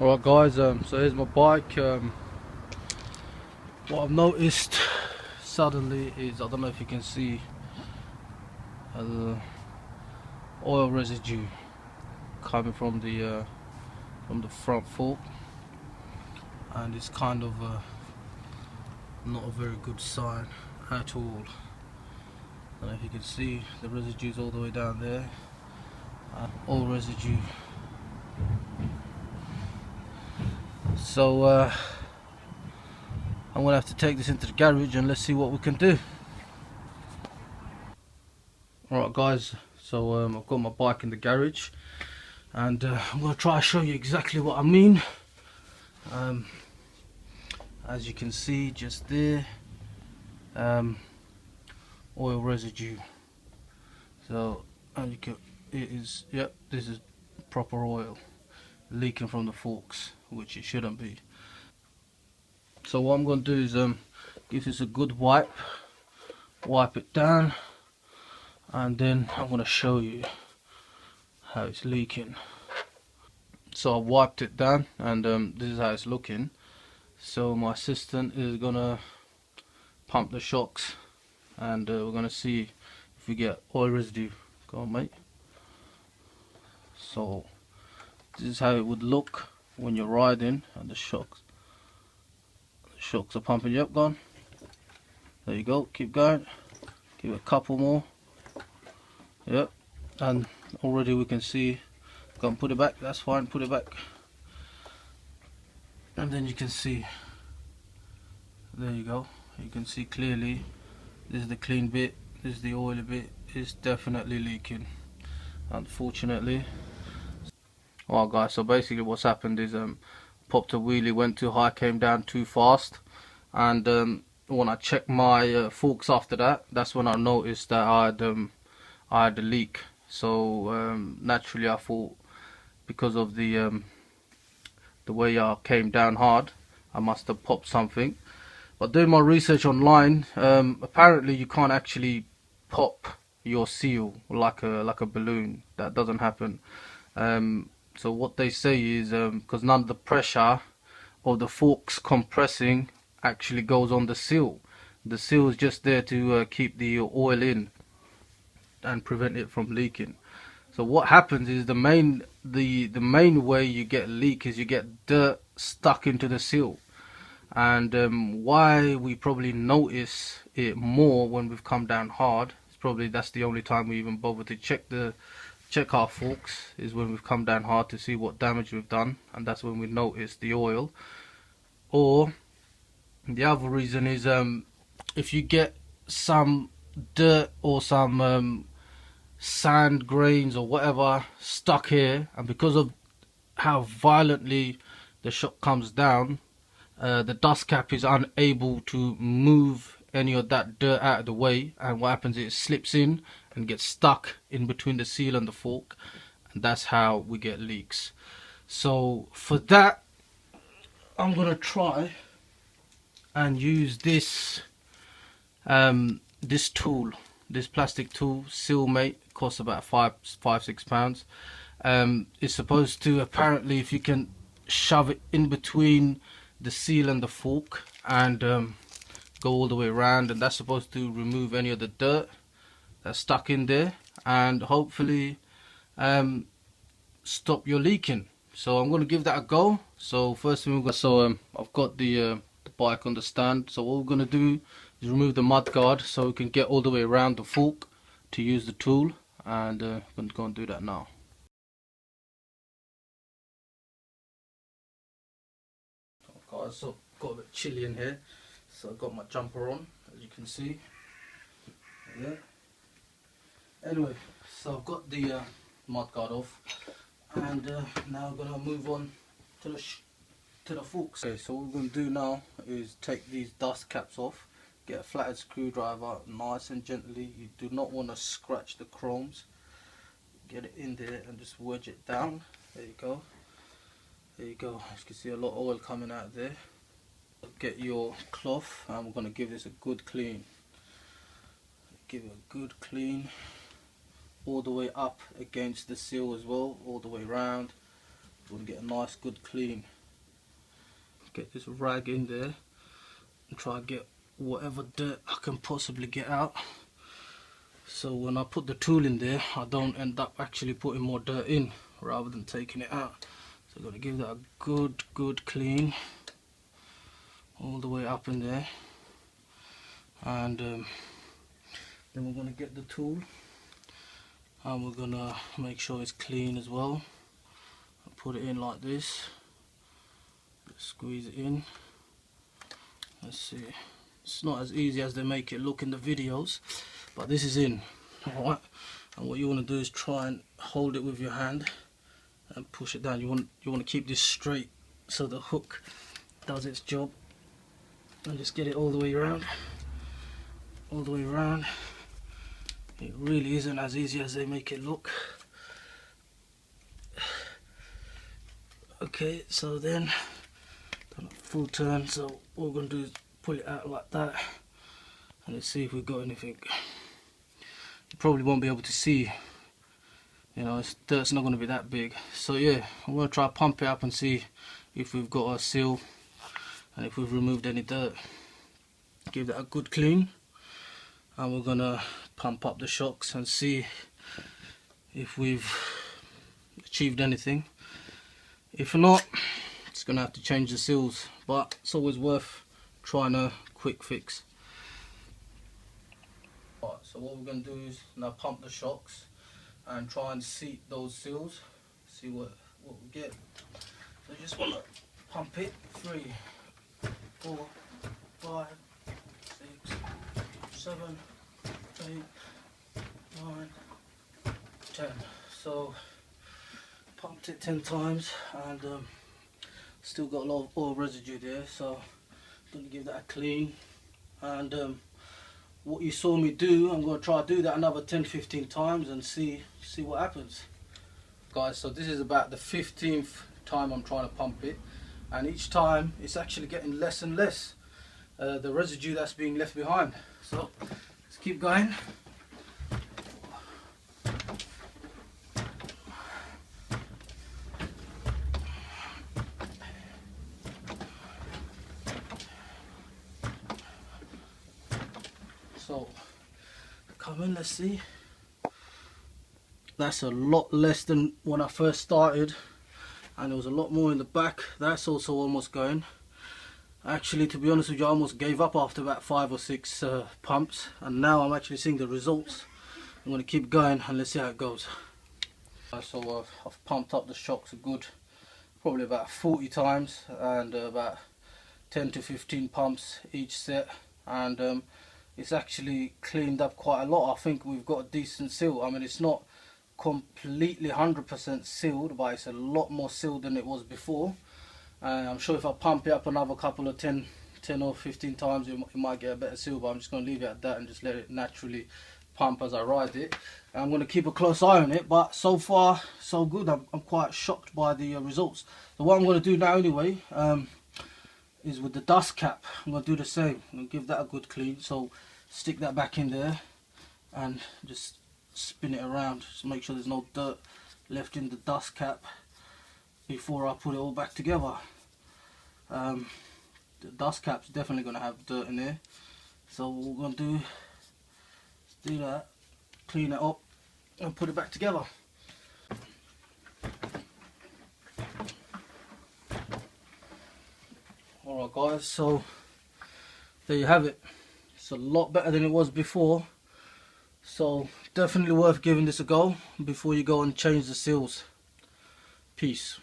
Alright guys, so here's my bike. What I've noticed suddenly is, I don't know if you can see the oil residue coming from the front fork, and it's kind of not a very good sign at all. I don't know if you can see the residues all the way down there. Oil residue. So I'm gonna have to take this into the garage and let's see what we can do. Alright guys, so I've got my bike in the garage, and I'm gonna try to show you exactly what I mean. As you can see just there, oil residue. So and you can, it is, yep, this is proper oil leaking from the forks, which it shouldn't be. So what I'm going to do is give this a good wipe it down, and then I'm going to show you how it's leaking. So I wiped it down, and this is how it's looking. So my assistant is going to pump the shocks, and we're going to see if we get oil residue. Go on, mate. So this is how it would look when you're riding, and the shocks are pumping. Yep, gone. There you go. Keep going. Give it a couple more. Yep. And already we can see. Go and put it back. That's fine. Put it back. And then you can see. There you go. You can see clearly. This is the clean bit. This is the oily bit. It's definitely leaking, unfortunately. Alright guys, so basically what's happened is popped a wheelie, went too high, came down too fast, and when I checked my forks after that, that's when I noticed that I had a leak. So naturally I thought, because of the way I came down hard, I must have popped something. But doing my research online, apparently you can't actually pop your seal like a balloon. That doesn't happen. So what they say is, because none of the pressure of the forks compressing actually goes on the seal. The seal is just there to keep the oil in and prevent it from leaking. So what happens is the main way you get leak is you get dirt stuck into the seal. And why we probably notice it more when we've come down hard, it's probably that's the only time we even bother to check our forks, is when we've come down hard to see what damage we've done, and that's when we notice the oil. Or the other reason is if you get some dirt or some sand grains or whatever stuck here, and because of how violently the shock comes down, the dust cap is unable to move any of that dirt out of the way, and what happens is it slips in and gets stuck in between the seal and the fork, and that's how we get leaks. So for that, I'm gonna try and use this this tool, this plastic tool, Sealmate. It costs about £5-6. It's supposed to, apparently, if you can shove it in between the seal and the fork and go all the way around, and that's supposed to remove any of the dirt that's stuck in there, and hopefully stop your leaking. So I'm going to give that a go. So first thing I've got the bike on the stand, so what we're going to do is remove the mud guard so we can get all the way around the fork to use the tool, and I'm going to go and do that now. Guys, so got a bit chilly in here, so I've got my jumper on, as you can see. Yeah. Anyway, so I've got the mud guard off, and now I'm gonna move on to the forks. Okay, so what we're gonna do now is take these dust caps off. Get a flathead screwdriver, nice and gently. You do not want to scratch the chromes. Get it in there and just wedge it down. There you go. There you go. As you can see, a lot of oil coming out there. Get your cloth, and we're going to give this a good clean. Give it a good clean all the way up against the seal as well, all the way around. You want to get a nice good clean. Get this rag in there and try to get whatever dirt I can possibly get out, so when I put the tool in there I don't end up actually putting more dirt in rather than taking it out. So I'm going to give that a good clean all the way up in there, and then we're going to get the tool and we're going to make sure it's clean as well. I'll put it in like this, squeeze it in. Let's see, it's not as easy as they make it look in the videos, but this is in. Alright, and what you want to do is try and hold it with your hand and push it down. You want to keep this straight so the hook does its job, and just get it all the way around, all the way around. It really isn't as easy as they make it look. Okay, so then done a full turn, so what we're going to do is pull it out like that, and let's see if we've got anything. You probably won't be able to see, you know, dirt's not going to be that big. So yeah, I'm going to try to pump it up and see if we've got a seal and if we've removed any dirt. Give that a good clean, and we're going to pump up the shocks and see if we've achieved anything. If not, it's going to have to change the seals, but it's always worth trying a quick fix. Alright, so what we're going to do is now pump the shocks and try and seat those seals, see what we get. So you just want to pump it. 3, 4, 5, 6, 7, 8, 9, 10. So pumped it 10 times, and still got a lot of oil residue there, so I'm going to give that a clean. And what you saw me do, I'm going to try to do that another 10-15 times and see what happens. Guys, so this is about the 15th time I'm trying to pump it, and each time it's actually getting less and less, the residue that's being left behind. So let's keep going. So come in, let's see. That's a lot less than when I first started, and there was a lot more in the back. That's also almost going. Actually, to be honest with you, I almost gave up after about 5 or 6 pumps, and now I'm actually seeing the results. I'm going to keep going and let's see how it goes. So I've pumped up the shocks a good, probably about 40 times, and about 10 to 15 pumps each set, and it's actually cleaned up quite a lot. I think we've got a decent seal. I mean, it's not completely 100% sealed, but it's a lot more sealed than it was before. I'm sure if I pump it up another couple of 10 or 15 times, it might get a better seal, but I'm just going to leave it at that and just let it naturally pump as I ride it. And I'm going to keep a close eye on it, but so far so good. I'm quite shocked by the results. So what I'm going to do now anyway is with the dust cap, I'm going to do the same. I'm going to give that a good clean. So stick that back in there and just spin it around, just make sure there's no dirt left in the dust cap before I put it all back together. The dust cap's definitely going to have dirt in there, so what we're going to do is do that, clean it up and put it back together. Alright guys, so there you have it. It's a lot better than it was before, so definitely worth giving this a go before you go and change the seals. Peace.